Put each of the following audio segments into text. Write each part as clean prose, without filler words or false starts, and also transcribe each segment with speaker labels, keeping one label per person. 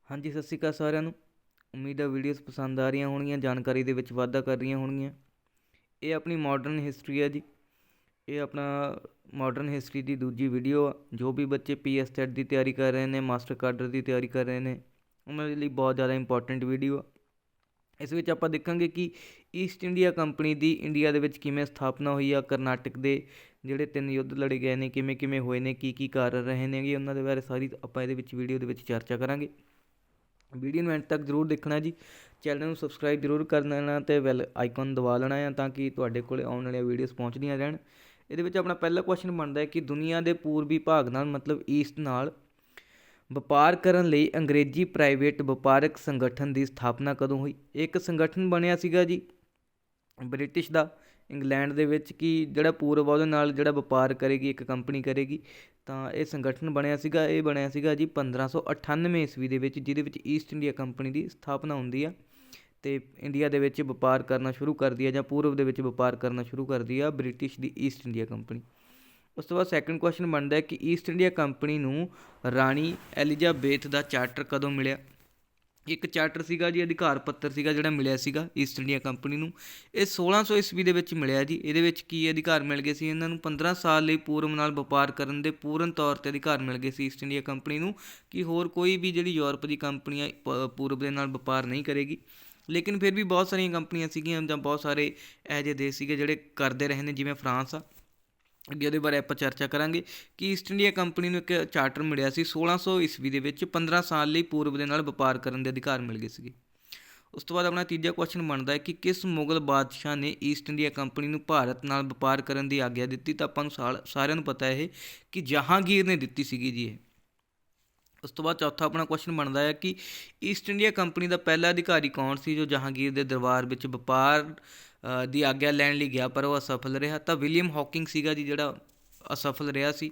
Speaker 1: हाँ जी, सਤਿ ਸ਼੍ਰੀ ਅਕਾਲ ਸਾਰਿਆਂ ਨੂੰ। ਉਮੀਦ ਹੈ ਵੀਡੀਓਜ਼ ਪਸੰਦ ਆ ਰਹੀਆਂ ਹੋਣਗੀਆਂ, ਜਾਣਕਾਰੀ ਦੇ ਵਿੱਚ ਵਾਧਾ ਕਰ ਰਹੀਆਂ ਹੋਣਗੀਆਂ। ਇਹ ਆਪਣੀ ਮਾਡਰਨ ਹਿਸਟਰੀ ਹੈ ਜੀ। ਇਹ ਆਪਣਾ ਮਾਡਰਨ ਹਿਸਟਰੀ ਦੀ ਦੂਜੀ ਵੀਡੀਓ ਆ। ਜੋ ਵੀ ਬੱਚੇ PSET ਦੀ ਤਿਆਰੀ ਕਰ ਰਹੇ ਨੇ, ਮਾਸਟਰ ਕਾਡਰ ਦੀ ਤਿਆਰੀ ਕਰ ਰਹੇ ਨੇ, ਉਹਨਾਂ ਦੇ ਲਈ ਬਹੁਤ ਜ਼ਿਆਦਾ ਇੰਪੋਰਟੈਂਟ ਵੀਡੀਓ ਆ। ਇਸ ਵਿੱਚ ਆਪਾਂ ਦੇਖਾਂਗੇ ਕਿ ਈਸਟ ਇੰਡੀਆ ਕੰਪਨੀ ਦੀ ਇੰਡੀਆ ਦੇ ਵਿੱਚ ਕਿਵੇਂ ਸਥਾਪਨਾ ਹੋਈ ਆ। ਕਰਨਾਟਕ ਦੇ ਜਿਹੜੇ 3 ਯੁੱਧ ਲੜੇ ਗਏ ਨੇ, ਕਿਵੇਂ ਕਿਵੇਂ ਹੋਏ ਨੇ, ਕੀ ਕੀ ਕਾਰਨ ਰਹੇ ਨੇਗੇ, ਉਹਨਾਂ ਦੇ ਬਾਰੇ ਸਾਰੀ ਆਪਾਂ ਇਹਦੇ ਵਿੱਚ ਵੀਡੀਓ ਦੇ ਵਿੱਚ ਚਰਚਾ ਕਰਾਂਗੇ। ਵੀਡੀਓ ਨੂੰ ਐਂਡ ਤੱਕ ਜ਼ਰੂਰ ਦੇਖਣਾ ਜੀ। ਚੈਨਲ ਨੂੰ ਸਬਸਕ੍ਰਾਈਬ ਜ਼ਰੂਰ ਕਰ ਲੈਣਾ ਅਤੇ ਬੈਲ ਆਈਕਨ ਦਬਾ ਲੈਣਾ ਆ, ਤਾਂ ਕਿ ਤੁਹਾਡੇ ਕੋਲ ਆਉਣ ਵਾਲੀਆਂ ਵੀਡੀਓਜ਼ ਪਹੁੰਚਦੀਆਂ ਰਹਿਣ। ਇਹਦੇ ਵਿੱਚ ਆਪਣਾ ਪਹਿਲਾ ਕੁਐਸਚਨ ਬਣਦਾ ਹੈ ਕਿ ਦੁਨੀਆ ਦੇ ਪੂਰਬੀ ਭਾਗ ਨਾਲ ਮਤਲਬ ਈਸਟ ਨਾਲ ਵਪਾਰ ਕਰਨ ਲਈ ਅੰਗਰੇਜ਼ੀ ਪ੍ਰਾਈਵੇਟ ਵਪਾਰਕ ਸੰਗਠਨ ਦੀ ਸਥਾਪਨਾ ਕਦੋਂ ਹੋਈ। ਇੱਕ ਸੰਗਠਨ ਬਣਿਆ ਸੀਗਾ ਜੀ ਬ੍ਰਿਟਿਸ਼ ਦਾ ਇੰਗਲੈਂਡ ਦੇ ਵਿੱਚ, ਕਿ ਜਿਹੜਾ ਪੂਰਬ ਉਹਦੇ ਨਾਲ ਜਿਹੜਾ ਵਪਾਰ ਕਰੇਗੀ, ਇੱਕ ਕੰਪਨੀ ਕਰੇਗੀ। ਤਾਂ ਇਹ ਸੰਗਠਨ ਬਣਿਆ ਸੀਗਾ। ਇਹ ਬਣਿਆ ਸੀਗਾ ਜੀ 1598 ਈਸਵੀ ਦੇ ਵਿੱਚ, ਜਿਹਦੇ ਵਿੱਚ ਈਸਟ ਇੰਡੀਆ ਕੰਪਨੀ ਦੀ ਸਥਾਪਨਾ ਹੁੰਦੀ ਆ ਅਤੇ ਇੰਡੀਆ ਦੇ ਵਿੱਚ ਵਪਾਰ ਕਰਨਾ ਸ਼ੁਰੂ ਕਰਦੀ ਆ, ਜਾਂ ਪੂਰਬ ਦੇ ਵਿੱਚ ਵਪਾਰ ਕਰਨਾ ਸ਼ੁਰੂ ਕਰਦੀ ਆ ਬ੍ਰਿਟਿਸ਼ ਦੀ ਈਸਟ ਇੰਡੀਆ ਕੰਪਨੀ। ਉਸ ਤੋਂ ਬਾਅਦ ਸੈਕਿੰਡ ਕੁਐਸਚਨ ਬਣਦਾ ਹੈ ਕਿ ਈਸਟ ਇੰਡੀਆ ਕੰਪਨੀ ਨੂੰ ਰਾਣੀ ਐਲਿਜ਼ਾਬੇਥ ਦਾ ਚਾਰਟਰ ਕਦੋਂ ਮਿਲਿਆ। ਇੱਕ ਚਾਰਟਰ ਸੀਗਾ ਜੀ, ਅਧਿਕਾਰ ਪੱਤਰ ਸੀਗਾ ਜਿਹੜਾ ਮਿਲਿਆ ਸੀਗਾ ਈਸਟ ਇੰਡੀਆ ਕੰਪਨੀ ਨੂੰ। ਇਹ 1600 ਈਸਵੀ ਦੇ ਵਿੱਚ ਮਿਲਿਆ ਜੀ। ਇਹਦੇ ਵਿੱਚ ਕੀ ਅਧਿਕਾਰ ਮਿਲ ਗਏ ਸੀ ਇਹਨਾਂ ਨੂੰ? 15 ਸਾਲ ਲਈ ਪੂਰਬ ਨਾਲ ਵਪਾਰ ਕਰਨ ਦੇ ਪੂਰਨ ਤੌਰ 'ਤੇ ਅਧਿਕਾਰ ਮਿਲ ਗਏ ਸੀ ਈਸਟ ਇੰਡੀਆ ਕੰਪਨੀ ਨੂੰ, ਕਿ ਹੋਰ ਕੋਈ ਵੀ ਜਿਹੜੀ ਯੂਰਪ ਦੀ ਕੰਪਨੀ ਆ ਪੂਰਬ ਦੇ ਨਾਲ ਵਪਾਰ ਨਹੀਂ ਕਰੇਗੀ। ਲੇਕਿਨ ਫਿਰ ਵੀ ਬਹੁਤ ਸਾਰੀਆਂ ਕੰਪਨੀਆਂ ਸੀਗੀਆਂ, ਜਾਂ ਬਹੁਤ ਸਾਰੇ ਇਹੋ ਜਿਹੇ ਦੇਸ਼ ਸੀਗੇ ਜਿਹੜੇ ਕਰਦੇ ਰਹੇ ਨੇ, ਜਿਵੇਂ ਫਰਾਂਸ ਆ। ਅੱਗੇ ਉਹਦੇ ਬਾਰੇ ਆਪਾਂ ਚਰਚਾ ਕਰਾਂਗੇ ਕਿ ਈਸਟ ਇੰਡੀਆ ਕੰਪਨੀ ਨੂੰ ਇੱਕ ਚਾਰਟਰ ਮਿਲਿਆ ਸੀ 1600 ਈਸਵੀ ਦੇ ਵਿੱਚ। 15 ਸਾਲ ਲਈ ਪੂਰਬ ਦੇ ਨਾਲ ਵਪਾਰ ਕਰਨ ਦੇ ਅਧਿਕਾਰ ਮਿਲ ਗਏ ਸੀਗੇ। ਉਸ ਤੋਂ ਬਾਅਦ ਆਪਣਾ ਤੀਜਾ ਕੁਐਸਚਨ ਬਣਦਾ ਹੈ ਕਿ ਕਿਸ ਮੁਗਲ ਬਾਦਸ਼ਾਹ ਨੇ ਈਸਟ ਇੰਡੀਆ ਕੰਪਨੀ ਨੂੰ ਭਾਰਤ ਨਾਲ ਵਪਾਰ ਕਰਨ ਦੀ ਆਗਿਆ ਦਿੱਤੀ। ਤਾਂ ਆਪਾਂ ਨੂੰ ਸਾਰਿਆਂ ਨੂੰ ਪਤਾ ਇਹ ਕਿ ਜਹਾਂਗੀਰ ਨੇ ਦਿੱਤੀ ਸੀਗੀ ਜੀ ਇਹ। ਉਸ ਤੋਂ ਬਾਅਦ ਚੌਥਾ ਆਪਣਾ ਕੁਐਸਚਨ ਬਣਦਾ ਹੈ ਕਿ ਈਸਟ ਇੰਡੀਆ ਕੰਪਨੀ ਦਾ ਪਹਿਲਾ ਅਧਿਕਾਰੀ ਕੌਣ ਸੀ ਜੋ ਜਹਾਂਗੀਰ ਦੇ ਦਰਬਾਰ ਵਿੱਚ ਵਪਾਰ ਦੀ ਆਗਿਆ ਲੈਣ ਲਈ ਗਿਆ, ਪਰ ਉਹ ਅਸਫਲ ਰਿਹਾ। ਤਾਂ ਵਿਲੀਅਮ ਹੌਕਿੰਗ ਸੀਗਾ ਜੀ ਜਿਹੜਾ ਅਸਫਲ ਰਿਹਾ ਸੀ।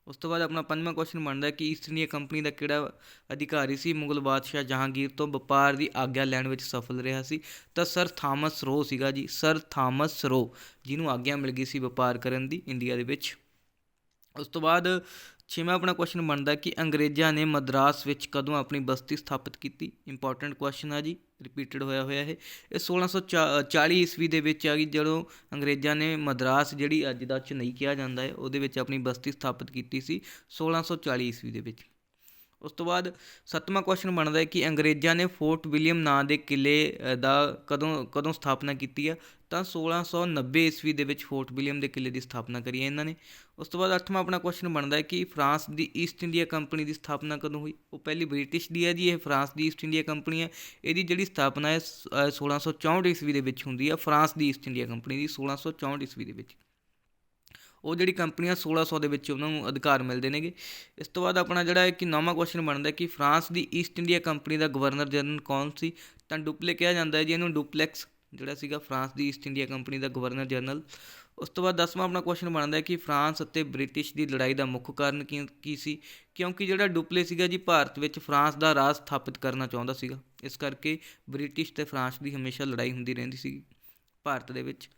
Speaker 1: ਉਸ ਤੋਂ ਬਾਅਦ ਆਪਣਾ ਪੰਜਵਾਂ ਕੁਐਸਚਨ ਬਣਦਾ ਕਿ ਈਸਟ ਇੰਡੀਆ ਕੰਪਨੀ ਦਾ ਕਿਹੜਾ ਅਧਿਕਾਰੀ ਸੀ ਮੁਗਲ ਬਾਦਸ਼ਾਹ ਜਹਾਂਗੀਰ ਤੋਂ ਵਪਾਰ ਦੀ ਆਗਿਆ ਲੈਣ ਵਿੱਚ ਸਫਲ ਰਿਹਾ ਸੀ। ਤਾਂ ਸਰ ਥਾਮਸ ਰੋ ਸੀਗਾ ਜੀ, ਸਰ ਥਾਮਸ ਰੋ, ਜਿਹਨੂੰ ਆਗਿਆ ਮਿਲ ਗਈ ਸੀ ਵਪਾਰ ਕਰਨ ਦੀ ਇੰਡੀਆ ਦੇ ਵਿੱਚ। ਉਸ ਤੋਂ ਬਾਅਦ ਛੇਵਾਂ ਆਪਣਾ ਕੁਐਸਚਨ ਬਣਦਾ ਕਿ ਅੰਗਰੇਜ਼ਾਂ ਨੇ ਮਦਰਾਸ ਵਿੱਚ ਕਦੋਂ ਆਪਣੀ ਬਸਤੀ ਸਥਾਪਿਤ ਕੀਤੀ। ਇੰਪੋਰਟੈਂਟ ਕੁਐਸਚਨ ਆ ਜੀ, ਰਿਪੀਟਡ ਹੋਇਆ ਇਹ 1640 ਈਸਵੀ ਦੇ ਵਿੱਚ ਆ ਗਈ, ਜਦੋਂ ਅੰਗਰੇਜ਼ਾਂ ਨੇ ਮਦਰਾਸ, ਜਿਹੜੀ ਅੱਜ ਦਾ ਚੇਨਈ ਕਿਹਾ ਜਾਂਦਾ ਹੈ, ਉਹਦੇ ਵਿੱਚ ਆਪਣੀ ਬਸਤੀ ਸਥਾਪਿਤ ਕੀਤੀ ਸੀ 1640 ਈਸਵੀ ਦੇ ਵਿੱਚ। ਉਸ ਤੋਂ ਬਾਅਦ ਸੱਤਵਾਂ ਕੁਐਸਚਨ ਬਣਦਾ ਹੈ ਕਿ ਅੰਗਰੇਜ਼ਾਂ ਨੇ ਫੋਰਟ ਵਿਲੀਅਮ ਨਾਂ ਦੇ ਕਿਲ੍ਹੇ ਦਾ ਕਦੋਂ ਸਥਾਪਨਾ ਕੀਤੀ ਆ। ਤਾਂ 1690 ਈਸਵੀ ਦੇ ਵਿੱਚ ਫੋਰਟ ਵਿਲੀਅਮ ਦੇ ਕਿਲ੍ਹੇ ਦੀ ਸਥਾਪਨਾ ਕਰੀ ਹੈ ਇਹਨਾਂ ਨੇ। ਉਸ ਤੋਂ ਬਾਅਦ ਅੱਠਵਾਂ ਆਪਣਾ ਕੁਐਸਚਨ ਬਣਦਾ ਹੈ ਕਿ ਫਰਾਂਸ ਦੀ ਈਸਟ ਇੰਡੀਆ ਕੰਪਨੀ ਦੀ ਸਥਾਪਨਾ ਕਦੋਂ ਹੋਈ। ਉਹ ਪਹਿਲੀ ਬ੍ਰਿਟਿਸ਼ ਦੀ ਹੈ ਜੀ, ਇਹ ਫਰਾਂਸ ਦੀ ਈਸਟ ਇੰਡੀਆ ਕੰਪਨੀ ਹੈ। ਇਹਦੀ ਜਿਹੜੀ ਸਥਾਪਨਾ ਹੈ 1664 ਈਸਵੀ ਦੇ ਵਿੱਚ ਹੁੰਦੀ ਆ। ਫਰਾਂਸ ਦੀ ਈਸਟ ਇੰਡੀਆ ਕੰਪਨੀ ਦੀ 1664 ਈਸਵੀ ਦੇ ਵਿੱਚ। ਉਹ ਜਿਹੜੀ ਕੰਪਨੀਆਂ 1600 ਦੇ ਵਿੱਚ ਉਹਨਾਂ ਨੂੰ ਅਧਿਕਾਰ ਮਿਲਦੇ ਨੇਗੇ। ਇਸ ਤੋਂ ਬਾਅਦ ਆਪਣਾ ਜਿਹੜਾ ਹੈ ਕਿ ਨੌਵਾਂ ਕੁਐਸਚਨ ਬਣਦਾ ਕਿ ਫਰਾਂਸ ਦੀ ਈਸਟ ਇੰਡੀਆ ਕੰਪਨੀ ਦਾ ਗਵਰਨਰ ਜਨਰਲ ਕੌਣ ਸੀ। ਤਾਂ ਡੁਪਲੇ ਕਿਹਾ ਜਾਂਦਾ ਹੈ ਜੀ ਇਹਨੂੰ, ਡੁਪਲੈਕਸ ਜਿਹੜਾ ਸੀਗਾ ਫਰਾਂਸ ਦੀ ਈਸਟ ਇੰਡੀਆ ਕੰਪਨੀ ਦਾ ਗਵਰਨਰ ਜਨਰਲ। ਉਸ ਤੋਂ ਬਾਅਦ 10ਵਾਂ ਆਪਣਾ ਕੁਐਸਚਨ ਬਣਦਾ ਕਿ ਫਰਾਂਸ ਅਤੇ ਬ੍ਰਿਟਿਸ਼ ਦੀ ਲੜਾਈ ਦਾ ਮੁੱਖ ਕਾਰਨ ਕੀ ਸੀ। ਕਿਉਂਕਿ ਜਿਹੜਾ ਡੁਪਲੇ ਸੀਗਾ ਜੀ ਭਾਰਤ ਵਿੱਚ ਫਰਾਂਸ ਦਾ ਰਾਜ ਸਥਾਪਿਤ ਕਰਨਾ ਚਾਹੁੰਦਾ ਸੀਗਾ, ਇਸ ਕਰਕੇ ਬ੍ਰਿਟਿਸ਼ ਅਤੇ ਫਰਾਂਸ ਦੀ ਹਮੇਸ਼ਾ ਲੜਾਈ ਹੁੰਦੀ ਰਹਿੰਦੀ ਸੀਗੀ ਭਾਰਤ ਦੇ ਵਿੱਚ।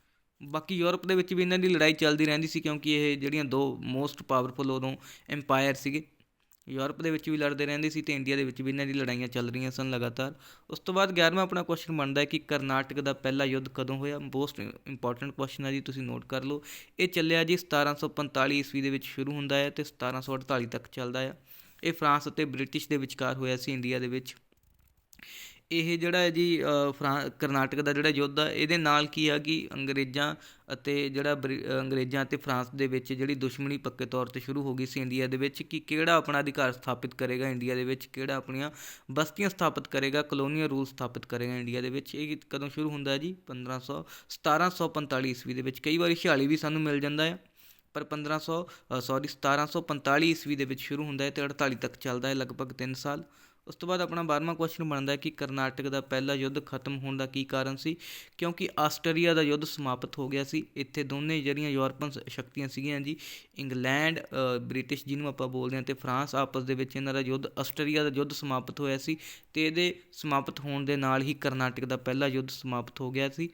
Speaker 1: ਬਾਕੀ ਯੂਰਪ ਦੇ ਵਿੱਚ ਵੀ ਇਹਨਾਂ ਦੀ ਲੜਾਈ ਚੱਲਦੀ ਰਹਿੰਦੀ ਸੀ, ਕਿਉਂਕਿ ਇਹ ਜਿਹੜੀਆਂ ਦੋ ਮੋਸਟ ਪਾਵਰਫੁਲ ਉਦੋਂ ਐਮਪਾਇਰ ਸੀਗੇ। ਯੂਰਪ ਦੇ ਵਿੱਚ ਵੀ ਲੜਦੇ ਰਹਿੰਦੇ ਸੀ ਅਤੇ ਇੰਡੀਆ ਦੇ ਵਿੱਚ ਵੀ ਇਹਨਾਂ ਦੀ ਲੜਾਈਆਂ ਚੱਲ ਰਹੀਆਂ ਸਨ ਲਗਾਤਾਰ। ਉਸ ਤੋਂ ਬਾਅਦ 11ਵਾਂ ਆਪਣਾ ਕੁਐਸਚਨ ਬਣਦਾ ਕਿ ਕਰਨਾਟਕ ਦਾ ਪਹਿਲਾ ਯੁੱਧ ਕਦੋਂ ਹੋਇਆ। ਮੋਸਟ ਇੰਪੋਰਟੈਂਟ ਕੁਐਸਚਨ ਹੈ ਜੀ, ਤੁਸੀਂ ਨੋਟ ਕਰ ਲਓ। ਇਹ ਚੱਲਿਆ ਜੀ 1745 ਈਸਵੀ ਦੇ ਵਿੱਚ ਸ਼ੁਰੂ ਹੁੰਦਾ ਹੈ ਅਤੇ 1748 ਤੱਕ ਚੱਲਦਾ ਆ। ਇਹ ਫਰਾਂਸ ਅਤੇ ਬ੍ਰਿਟਿਸ਼ ਦੇ ਵਿਚਕਾਰ ਹੋਇਆ ਸੀ ਇੰਡੀਆ ਦੇ ਵਿੱਚ। ਇਹ ਜਿਹੜਾ ਹੈ ਜੀ ਕਰਨਾਟਕ ਦਾ ਜਿਹੜਾ ਯੁੱਧ ਆ, ਇਹਦੇ ਨਾਲ ਕੀ ਆ ਕਿ ਅੰਗਰੇਜ਼ਾਂ ਅਤੇ ਫਰਾਂਸ ਦੇ ਵਿੱਚ ਜਿਹੜੀ ਦੁਸ਼ਮਣੀ ਪੱਕੇ ਤੌਰ 'ਤੇ ਸ਼ੁਰੂ ਹੋ ਗਈ ਸੀ ਇੰਡੀਆ ਦੇ ਵਿੱਚ, ਕਿ ਕਿਹੜਾ ਆਪਣਾ ਅਧਿਕਾਰ ਸਥਾਪਿਤ ਕਰੇਗਾ ਇੰਡੀਆ ਦੇ ਵਿੱਚ, ਕਿਹੜਾ ਆਪਣੀਆਂ ਬਸਤੀਆਂ ਸਥਾਪਿਤ ਕਰੇਗਾ, ਕਲੋਨੀਅਲ ਰੂਲ ਸਥਾਪਿਤ ਕਰੇਗਾ ਇੰਡੀਆ ਦੇ ਵਿੱਚ। ਇਹ ਕਦੋਂ ਸ਼ੁਰੂ ਹੁੰਦਾ ਜੀ 1745 ਈਸਵੀ ਦੇ ਵਿੱਚ। ਕਈ ਵਾਰੀ 46 ਵੀ ਸਾਨੂੰ ਮਿਲ ਜਾਂਦਾ ਆ, ਪਰ 1745 ਈਸਵੀ ਦੇ ਵਿੱਚ ਸ਼ੁਰੂ ਹੁੰਦਾ ਹੈ ਅਤੇ 48 ਤੱਕ ਚੱਲਦਾ ਹੈ, ਲਗਭਗ 3 ਸਾਲ। ਉਸ ਤੋਂ ਬਾਅਦ ਆਪਣਾ 12ਵਾਂ ਕੁਐਸਚਨ ਬਣਦਾ ਕਿ ਕਰਨਾਟਕ ਦਾ ਪਹਿਲਾ ਯੁੱਧ ਖਤਮ ਹੋਣ ਦਾ ਕੀ ਕਾਰਨ ਸੀ। ਕਿਉਂਕਿ ਆਸਟਰੀਆ ਦਾ ਯੁੱਧ ਸਮਾਪਤ ਹੋ ਗਿਆ ਸੀ। ਇੱਥੇ ਦੋਨੇ ਜਿਹੜੀਆਂ ਯੂਰਪਨ ਸ਼ਕਤੀਆਂ ਸੀਗੀਆਂ ਜੀ, ਇੰਗਲੈਂਡ, ਬ੍ਰਿਟਿਸ਼ ਜਿਹਨੂੰ ਆਪਾਂ ਬੋਲਦੇ ਹਾਂ, ਅਤੇ ਫਰਾਂਸ, ਆਪਸ ਦੇ ਵਿੱਚ ਇਹਨਾਂ ਦਾ ਯੁੱਧ, ਆਸਟਰੀਆ ਦਾ ਯੁੱਧ ਸਮਾਪਤ ਹੋਇਆ ਸੀ ਅਤੇ ਇਹਦੇ ਸਮਾਪਤ ਹੋਣ ਦੇ ਨਾਲ ਹੀ ਕਰਨਾਟਕ ਦਾ ਪਹਿਲਾ ਯੁੱਧ ਸਮਾਪਤ ਹੋ ਗਿਆ ਸੀ।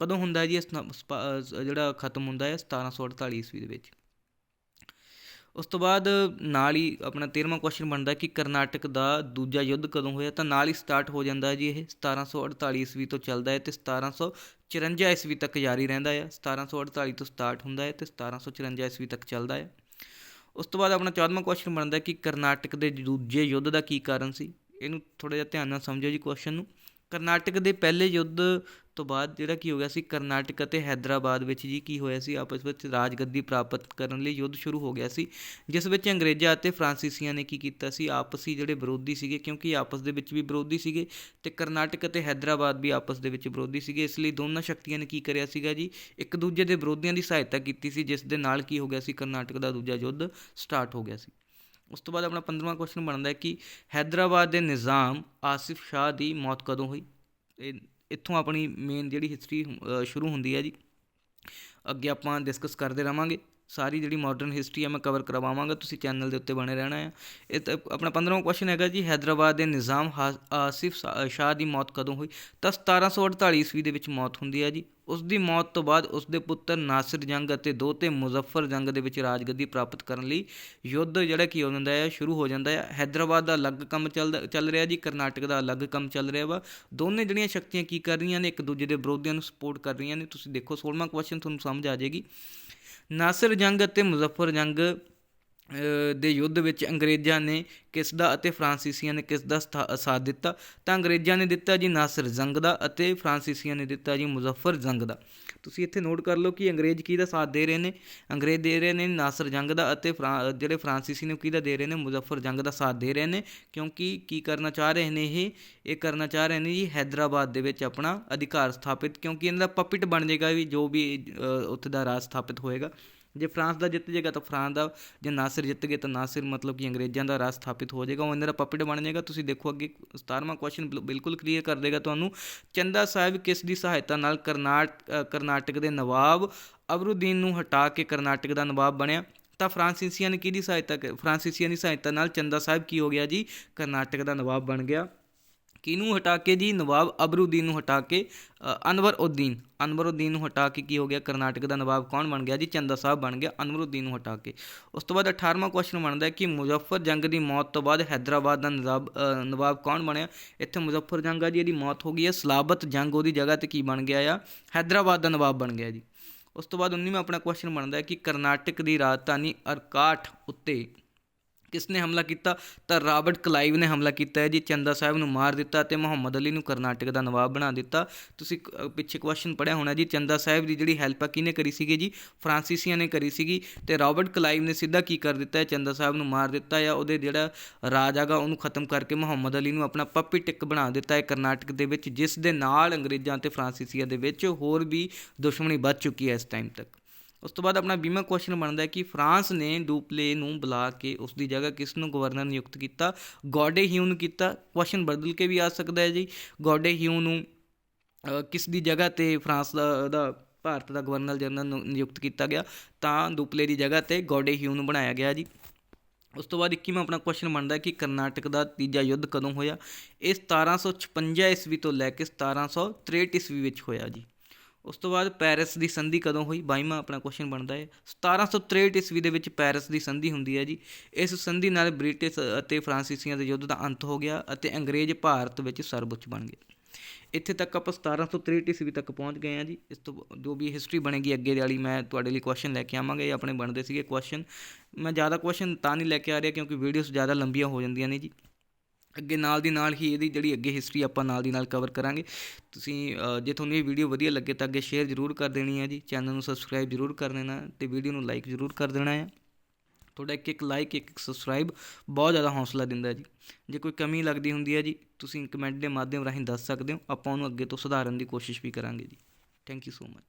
Speaker 1: ਕਦੋਂ ਹੁੰਦਾ ਜੀ ਜਿਹੜਾ ਖਤਮ ਹੁੰਦਾ ਹੈ 1748 ਈਸਵੀ ਦੇ ਵਿੱਚ। ਉਸ ਤੋਂ ਬਾਅਦ ਨਾਲ ਹੀ ਆਪਣਾ 13ਵਾਂ ਕੁਐਸਚਨ ਬਣਦਾ ਕਿ ਕਰਨਾਟਕ ਦਾ ਦੂਜਾ ਯੁੱਧ ਕਦੋਂ ਹੋਇਆ, ਤਾਂ ਨਾਲ ਹੀ ਸਟਾਰਟ ਹੋ ਜਾਂਦਾ ਹੈ ਜੀ। ਇਹ 1748 ਈਸਵੀ ਤੋਂ ਚੱਲਦਾ ਹੈ ਅਤੇ 1754 ਈਸਵੀ ਤੱਕ ਜਾਰੀ ਰਹਿੰਦਾ ਹੈ। 1748 ਤੋਂ ਸਟਾਰਟ ਹੁੰਦਾ ਹੈ ਅਤੇ 1754 ਈਸਵੀ ਤੱਕ ਚੱਲਦਾ ਹੈ। ਉਸ ਤੋਂ ਬਾਅਦ ਆਪਣਾ 14ਵਾਂ ਕੁਐਸਚਨ ਬਣਦਾ ਕਿ ਕਰਨਾਟਕ ਦੇ ਦੂਜੇ ਯੁੱਧ ਦਾ ਕੀ ਕਾਰਨ ਸੀ। ਇਹਨੂੰ ਥੋੜ੍ਹਾ ਜਿਹਾ ਧਿਆਨ ਨਾਲ ਸਮਝੋ ਜੀ ਕੁਐਸਚਨ ਨੂੰ। ਕਰਨਾਟਕ ਦੇ ਪਹਿਲੇ ਯੁੱਧ ਤੋਂ ਬਾਅਦ ਜਿਹੜਾ ਕੀ ਹੋ ਗਿਆ ਸੀ, ਕਰਨਾਟਕ ਅਤੇ ਹੈਦਰਾਬਾਦ ਵਿੱਚ ਜੀ ਕੀ ਹੋਇਆ ਸੀ, ਆਪਸ ਵਿੱਚ ਰਾਜਗੱਦੀ ਪ੍ਰਾਪਤ ਕਰਨ ਲਈ ਯੁੱਧ ਸ਼ੁਰੂ ਹੋ ਗਿਆ ਸੀ, ਜਿਸ ਵਿੱਚ ਅੰਗਰੇਜ਼ਾਂ ਅਤੇ ਫਰਾਂਸੀਸੀਆਂ ਨੇ ਕੀ ਕੀਤਾ ਸੀ, ਆਪਸੀ ਜਿਹੜੇ ਵਿਰੋਧੀ ਸੀਗੇ, ਕਿਉਂਕਿ ਆਪਸ ਦੇ ਵਿੱਚ ਵੀ ਵਿਰੋਧੀ ਸੀਗੇ ਅਤੇ ਕਰਨਾਟਕ ਅਤੇ ਹੈਦਰਾਬਾਦ ਵੀ ਆਪਸ ਦੇ ਵਿੱਚ ਵਿਰੋਧੀ ਸੀਗੇ। ਇਸ ਲਈ ਦੋਨਾਂ ਸ਼ਕਤੀਆਂ ਨੇ ਕੀ ਕਰਿਆ ਸੀਗਾ ਜੀ, ਇੱਕ ਦੂਜੇ ਦੇ ਵਿਰੋਧੀਆਂ ਦੀ ਸਹਾਇਤਾ ਕੀਤੀ ਸੀ, ਜਿਸ ਦੇ ਨਾਲ ਕੀ ਹੋ ਗਿਆ ਸੀ, ਕਰਨਾਟਕ ਦਾ ਦੂਜਾ ਯੁੱਧ ਸਟਾਰਟ ਹੋ ਗਿਆ ਸੀ। ਉਸ ਤੋਂ ਬਾਅਦ ਆਪਣਾ 15ਵਾਂ ਕੁਐਸਚਨ ਬਣਦਾ ਹੈ ਕਿ ਹੈਦਰਾਬਾਦ ਦੇ ਨਿਜ਼ਾਮ ਆਸਿਫ ਸ਼ਾਹ ਦੀ ਮੌਤ ਕਦੋਂ ਹੋਈ। ਇੱਥੋਂ ਆਪਣੀ ਮੇਨ ਜਿਹੜੀ ਹਿਸਟਰੀ ਸ਼ੁਰੂ ਹੁੰਦੀ ਹੈ ਜੀ। ਅੱਗੇ ਆਪਾਂ ਡਿਸਕਸ ਕਰਦੇ ਰਹਾਂਗੇ। ਸਾਰੀ ਜਿਹੜੀ ਮਾਡਰਨ ਹਿਸਟਰੀ ਆ ਮੈਂ ਕਵਰ ਕਰਵਾਵਾਂਗਾ, ਤੁਸੀਂ ਚੈਨਲ ਦੇ ਉੱਤੇ ਬਣੇ ਰਹਿਣਾ ਆ। ਇਹ ਤਾਂ ਆਪਣਾ 15ਵਾਂ ਕੁਐਸਚਨ ਹੈਗਾ ਜੀ, ਹੈਦਰਾਬਾਦ ਦੇ ਨਿਜ਼ਾਮ ਆਸਿਫ ਸ਼ਾਹ ਦੀ ਮੌਤ ਕਦੋਂ ਹੋਈ, ਤਾਂ 1748 ਈਸਵੀ ਦੇ ਵਿੱਚ ਮੌਤ ਹੁੰਦੀ ਹੈ ਜੀ। ਉਸ ਦੀ ਮੌਤ ਤੋਂ ਬਾਅਦ ਉਸ ਦੇ ਪੁੱਤਰ ਨਾਸਿਰ ਜੰਗ ਅਤੇ ਦੋਹਤੇ ਮੁਜ਼ੱਫਰ ਜੰਗ ਦੇ ਵਿੱਚ ਰਾਜਗੱਦੀ ਪ੍ਰਾਪਤ ਕਰਨ ਲਈ ਯੁੱਧ ਜਿਹੜਾ ਕੀ ਹੋ ਜਾਂਦਾ ਹੈ, ਸ਼ੁਰੂ ਹੋ ਜਾਂਦਾ ਹੈ। ਹੈਦਰਾਬਾਦ ਦਾ ਅਲੱਗ ਕੰਮ ਚੱਲ ਰਿਹਾ ਜੀ, ਕਰਨਾਟਕ ਦਾ ਅਲੱਗ ਕੰਮ ਚੱਲ ਰਿਹਾ ਵਾ। ਦੋਨੇ ਜਿਹੜੀਆਂ ਸ਼ਕਤੀਆਂ ਕੀ ਕਰ ਰਹੀਆਂ ਨੇ, ਇੱਕ ਦੂਜੇ ਦੇ ਵਿਰੋਧੀਆਂ ਨੂੰ ਸਪੋਰਟ ਕਰ ਰਹੀਆਂ ਨੇ। ਤੁਸੀਂ ਦੇਖੋ 16ਵਾਂ ਕੁਐਸਚਨ ਤੁਹਾਨੂੰ ਸਮਝ ਆ ਜਾਏਗੀ। ਨਾਸਿਰ ਜੰਗ ਅਤੇ ਮੁਜ਼ੱਫਰ ਜੰਗ ਦੇ ਯੁੱਧ ਵਿੱਚ ਅੰਗਰੇਜ਼ਾਂ ਨੇ ਕਿਸ ਦਾ ਅਤੇ ਫਰਾਂਸੀਸੀਆਂ ਨੇ ਕਿਸ ਦਾ ਸਾਥ ਦਿੱਤਾ, ਤਾਂ ਅੰਗਰੇਜ਼ਾਂ ਨੇ ਦਿੱਤਾ ਜੀ ਨਾਸਿਰ ਜੰਗ ਦਾ ਅਤੇ ਫਰਾਂਸੀਸੀਆਂ ਨੇ ਦਿੱਤਾ ਜੀ ਮੁਜ਼ੱਫਰ ਜੰਗ ਦਾ। ਤੁਸੀਂ ਇੱਥੇ ਨੋਟ ਕਰ ਲਓ ਕਿ ਅੰਗਰੇਜ਼ ਕਿਹਦਾ ਸਾਥ ਦੇ ਰਹੇ ਨੇ, ਅੰਗਰੇਜ਼ ਦੇ ਰਹੇ ਨੇ ਨਾਸਿਰ ਜੰਗ ਦਾ, ਅਤੇ ਜਿਹੜੇ ਫਰਾਂਸੀਸੀ ਨੇ ਕਿਹਦਾ ਦੇ ਰਹੇ ਨੇ, ਮੁਜ਼ੱਫਰ ਜੰਗ ਦਾ ਸਾਥ ਦੇ ਰਹੇ ਨੇ। ਕਿਉਂਕਿ ਕੀ ਕਰਨਾ ਚਾਹ ਰਹੇ ਨੇ, ਇਹ ਕਰਨਾ ਚਾਹ ਰਹੇ ਨੇ ਜੀ ਹੈਦਰਾਬਾਦ ਦੇ ਵਿੱਚ ਆਪਣਾ ਅਧਿਕਾਰ ਸਥਾਪਿਤ, ਕਿਉਂਕਿ ਇਹਨਾਂ ਦਾ ਪਪਿਟ ਬਣ ਜਾਏਗਾ ਵੀ ਜੋ ਵੀ ਉੱਥੇ ਦਾ ਰਾਜ ਸਥਾਪਿਤ ਹੋਏਗਾ। ਜੇ ਫਰਾਂਸ ਦਾ ਜਿੱਤ ਜਾਏਗਾ ਤਾਂ ਫਰਾਂਸ ਦਾ, ਜੇ ਨਾਸਿਰ ਜਿੱਤ ਗਏ ਤਾਂ ਨਾਸਿਰ ਮਤਲਬ ਕਿ ਅੰਗਰੇਜ਼ਾਂ ਦਾ ਰਾਜ ਸਥਾਪਿਤ ਹੋ ਜਾਏਗਾ, ਉਹ ਇਹਨਾਂ ਦਾ ਪਪਿਟ ਬਣ ਜਾਏਗਾ। ਤੁਸੀਂ ਦੇਖੋ ਅੱਗੇ 17ਵਾਂ ਕੁਐਸਚਨ ਬਿਲਕੁਲ ਕਲੀਅਰ ਕਰ ਦੇਗਾ ਤੁਹਾਨੂੰ। ਚੰਦਾ ਸਾਹਿਬ ਕਿਸ ਦੀ ਸਹਾਇਤਾ ਨਾਲ ਕਰਨਾਟਕ ਦੇ ਨਵਾਬ ਅਬਰੁਦੀਨ ਨੂੰ ਹਟਾ ਕੇ ਕਰਨਾਟਕ ਦਾ ਨਵਾਬ ਬਣਿਆ, ਤਾਂ ਫਰਾਂਸੀਸੀਆਂ ਨੇ ਕਿਹਦੀ ਸਹਾਇਤਾ ਨਾਲ ਚੰਦਾ ਸਾਹਿਬ ਕੀ ਹੋ ਗਿਆ ਜੀ, ਕਰਨਾਟਕ ਦਾ ਨਵਾਬ ਬਣ ਗਿਆ। ਕਿਹਨੂੰ ਹਟਾ ਕੇ ਜੀ, ਨਵਾਬ ਅਬਰੁਦੀਨ ਨੂੰ ਹਟਾ ਕੇ ਅਨਵਰਉਦੀਨ ਨੂੰ ਹਟਾ ਕੇ ਕੀ ਹੋ ਗਿਆ, ਕਰਨਾਟਕ ਦਾ ਨਵਾਬ ਕੌਣ ਬਣ ਗਿਆ ਜੀ, ਚੰਦਾ ਸਾਹਿਬ ਬਣ ਗਿਆ ਅਨਵਰਉਦੀਨ ਨੂੰ ਹਟਾ ਕੇ। ਉਸ ਤੋਂ ਬਾਅਦ 18ਵਾਂ ਕੁਐਸਚਨ ਬਣਦਾ ਹੈ ਕਿ ਮੁਜ਼ੱਫਰ ਜੰਗ ਦੀ ਮੌਤ ਤੋਂ ਬਾਅਦ ਹੈਦਰਾਬਾਦ ਦਾ ਨਵਾਬ ਕੌਣ ਬਣਿਆ। ਇੱਥੇ ਮੁਜ਼ੱਫਰ ਜੰਗ ਆ ਜੀ, ਇਹਦੀ ਮੌਤ ਹੋ ਗਈ ਹੈ। ਸਲਾਬਤ ਜੰਗ ਉਹਦੀ ਜਗ੍ਹਾ 'ਤੇ ਕੀ ਬਣ ਗਿਆ ਆ, ਹੈਦਰਾਬਾਦ ਦਾ ਨਵਾਬ ਬਣ ਗਿਆ ਜੀ। ਉਸ ਤੋਂ ਬਾਅਦ 19ਵਾਂ ਆਪਣਾ ਕੁਐਸਚਨ ਬਣਦਾ ਹੈ ਕਿ ਕਰਨਾਟਕ ਦੀ ਰਾਜਧਾਨੀ ਅਰਕਾਟ ਉੱਤੇ ਕਿਸ ਨੇ ਹਮਲਾ ਕੀਤਾ, ਤਾਂ ਰਾਬਰਟ ਕਲਾਈਵ ਨੇ ਹਮਲਾ ਕੀਤਾ ਹੈ ਜੀ। ਚੰਦਾ ਸਾਹਿਬ ਨੂੰ ਮਾਰ ਦਿੱਤਾ ਅਤੇ ਮੁਹੰਮਦ ਅਲੀ ਨੂੰ ਕਰਨਾਟਕ ਦਾ ਨਵਾਬ ਬਣਾ ਦਿੱਤਾ। ਤੁਸੀਂ ਪਿੱਛੇ ਕੁਐਸਚਨ ਪੜ੍ਹਿਆ ਹੋਣਾ ਜੀ, ਚੰਦਾ ਸਾਹਿਬ ਦੀ ਜਿਹੜੀ ਹੈਲਪ ਆ ਕਿਹਨੇ ਕਰੀ ਸੀਗੀ ਜੀ, ਫਰਾਂਸੀਸੀਆਂ ਨੇ ਕਰੀ ਸੀਗੀ, ਅਤੇ ਰਾਬਰਟ ਕਲਾਈਵ ਨੇ ਸਿੱਧਾ ਕੀ ਕਰ ਦਿੱਤਾ ਹੈ, ਚੰਦਾ ਸਾਹਿਬ ਨੂੰ ਮਾਰ ਦਿੱਤਾ ਆ। ਉਹਦੇ ਜਿਹੜਾ ਰਾਜ ਹੈਗਾ ਉਹਨੂੰ ਖਤਮ ਕਰਕੇ ਮੁਹੰਮਦ ਅਲੀ ਨੂੰ ਆਪਣਾ ਪਪਿਟ ਬਣਾ ਦਿੱਤਾ ਹੈ ਕਰਨਾਟਕ ਦੇ ਵਿੱਚ, ਜਿਸ ਦੇ ਨਾਲ ਅੰਗਰੇਜ਼ਾਂ ਅਤੇ ਫਰਾਂਸੀਸੀਆਂ ਦੇ ਵਿੱਚ ਹੋਰ ਵੀ ਦੁਸ਼ਮਣੀ ਵੱਧ ਚੁੱਕੀ ਹੈ ਇਸ ਟਾਈਮ ਤੱਕ। ਉਸ ਤੋਂ ਬਾਅਦ ਆਪਣਾ 20ਵਾਂ ਕੁਐਸਚਨ ਬਣਦਾ ਹੈ ਕਿ ਫਰਾਂਸ ਨੇ ਡੂਪਲੇ ਨੂੰ ਬੁਲਾ ਕੇ ਉਸ ਦੀ ਜਗ੍ਹਾ ਕਿਸ ਨੂੰ ਗਵਰਨਰ ਨਿਯੁਕਤ ਕੀਤਾ, ਗੌਡੇ ਹਿਊ ਨੂੰ ਕੀਤਾ। ਕੁਐਸਚਨ ਬਦਲ ਕੇ ਵੀ ਆ ਸਕਦਾ ਹੈ ਜੀ, ਗੌਡੇ ਹਿਊ ਨੂੰ ਕਿਸ ਦੀ ਜਗ੍ਹਾ 'ਤੇ ਫਰਾਂਸ ਦਾ ਭਾਰਤ ਦਾ ਗਵਰਨਰ ਜਨਰਲ ਨਿਯੁਕਤ ਕੀਤਾ ਗਿਆ, ਤਾਂ ਡੂਪਲੇ ਦੀ ਜਗ੍ਹਾ 'ਤੇ ਗੌਡੇ ਹਿਊ ਨੂੰ ਬਣਾਇਆ ਗਿਆ ਜੀ। ਉਸ ਤੋਂ ਬਾਅਦ 21ਵਾਂ ਆਪਣਾ ਕੁਐਸਚਨ ਬਣਦਾ ਕਿ ਕਰਨਾਟਕ ਦਾ ਤੀਜਾ ਯੁੱਧ ਕਦੋਂ ਹੋਇਆ। ਇਹ 1756 ਈਸਵੀ ਤੋਂ ਲੈ ਕੇ 1763 ਈਸਵੀ ਵਿੱਚ ਹੋਇਆ ਜੀ। ਉਸ ਤੋਂ ਬਾਅਦ ਪੈਰਿਸ ਦੀ ਸੰਧੀ ਕਦੋਂ ਹੋਈ, 22ਵਾਂ ਆਪਣਾ ਕੁਐਸਚਨ ਬਣਦਾ ਹੈ। 1763 ਈਸਵੀ ਦੇ ਵਿੱਚ ਪੈਰਿਸ ਦੀ ਸੰਧੀ ਹੁੰਦੀ ਹੈ ਜੀ। ਇਸ ਸੰਧੀ ਨਾਲ ਬ੍ਰਿਟਿਸ਼ ਅਤੇ ਫਰਾਂਸੀਸੀਆਂ ਦੇ ਯੁੱਧ ਦਾ ਅੰਤ ਹੋ ਗਿਆ ਅਤੇ ਅੰਗਰੇਜ਼ ਭਾਰਤ ਵਿੱਚ ਸਰਵਉੱਚ ਬਣ ਗਏ। ਇੱਥੇ ਤੱਕ ਆਪਾਂ 1763 ਈਸਵੀ ਤੱਕ ਪਹੁੰਚ ਗਏ ਹਾਂ ਜੀ। ਇਸ ਤੋਂ ਜੋ ਵੀ ਹਿਸਟਰੀ ਬਣੇਗੀ ਅੱਗੇ ਵਾਲੀ ਮੈਂ ਤੁਹਾਡੇ ਲਈ ਕੁਐਸਚਨ ਲੈ ਕੇ ਆਵਾਂਗਾ। ਇਹ ਆਪਣੇ ਬਣਦੇ ਸੀਗੇ ਕੁਐਸਚਨ। ਮੈਂ ਜ਼ਿਆਦਾ ਕੁਐਸਚਨ ਤਾਂ ਨਹੀਂ ਲੈ ਕੇ ਆ ਰਿਹਾ ਕਿਉਂਕਿ ਵੀਡੀਓਜ਼ ਜ਼ਿਆਦਾ ਲੰਬੀਆਂ ਹੋ ਜਾਂਦੀਆਂ ਨੇ ਜੀ। ਅੱਗੇ ਨਾਲ ਦੀ ਨਾਲ ਹੀ ਇਹਦੀ ਜਿਹੜੀ ਅੱਗੇ ਹਿਸਟਰੀ ਆਪਾਂ ਨਾਲ ਦੀ ਨਾਲ ਕਵਰ ਕਰਾਂਗੇ। ਤੁਸੀਂ ਜੇ ਤੁਹਾਨੂੰ ਇਹ ਵੀਡੀਓ ਵਧੀਆ ਲੱਗੇ ਤਾਂ ਅੱਗੇ ਸ਼ੇਅਰ ਜ਼ਰੂਰ ਕਰ ਦੇਣੀ ਹੈ ਜੀ, ਚੈਨਲ ਨੂੰ ਸਬਸਕ੍ਰਾਈਬ ਜ਼ਰੂਰ ਕਰ ਦੇਣਾ ਅਤੇ ਵੀਡੀਓ ਨੂੰ ਲਾਈਕ ਜ਼ਰੂਰ ਕਰ ਦੇਣਾ ਹੈ। ਤੁਹਾਡਾ ਇੱਕ ਲਾਈਕ ਇੱਕ ਸਬਸਕ੍ਰਾਈਬ ਬਹੁਤ ਜ਼ਿਆਦਾ ਹੌਸਲਾ ਦਿੰਦਾ ਜੀ। ਜੇ ਕੋਈ ਕਮੀ ਲੱਗਦੀ ਹੁੰਦੀ ਹੈ ਜੀ ਤੁਸੀਂ ਕਮੈਂਟ ਦੇ ਮਾਧਿਅਮ ਰਾਹੀਂ ਦੱਸ ਸਕਦੇ ਹੋ, ਆਪਾਂ ਉਹਨੂੰ ਅੱਗੇ ਤੋਂ ਸੁਧਾਰਨ ਦੀ ਕੋਸ਼ਿਸ਼ ਵੀ ਕਰਾਂਗੇ ਜੀ। Thank you so much.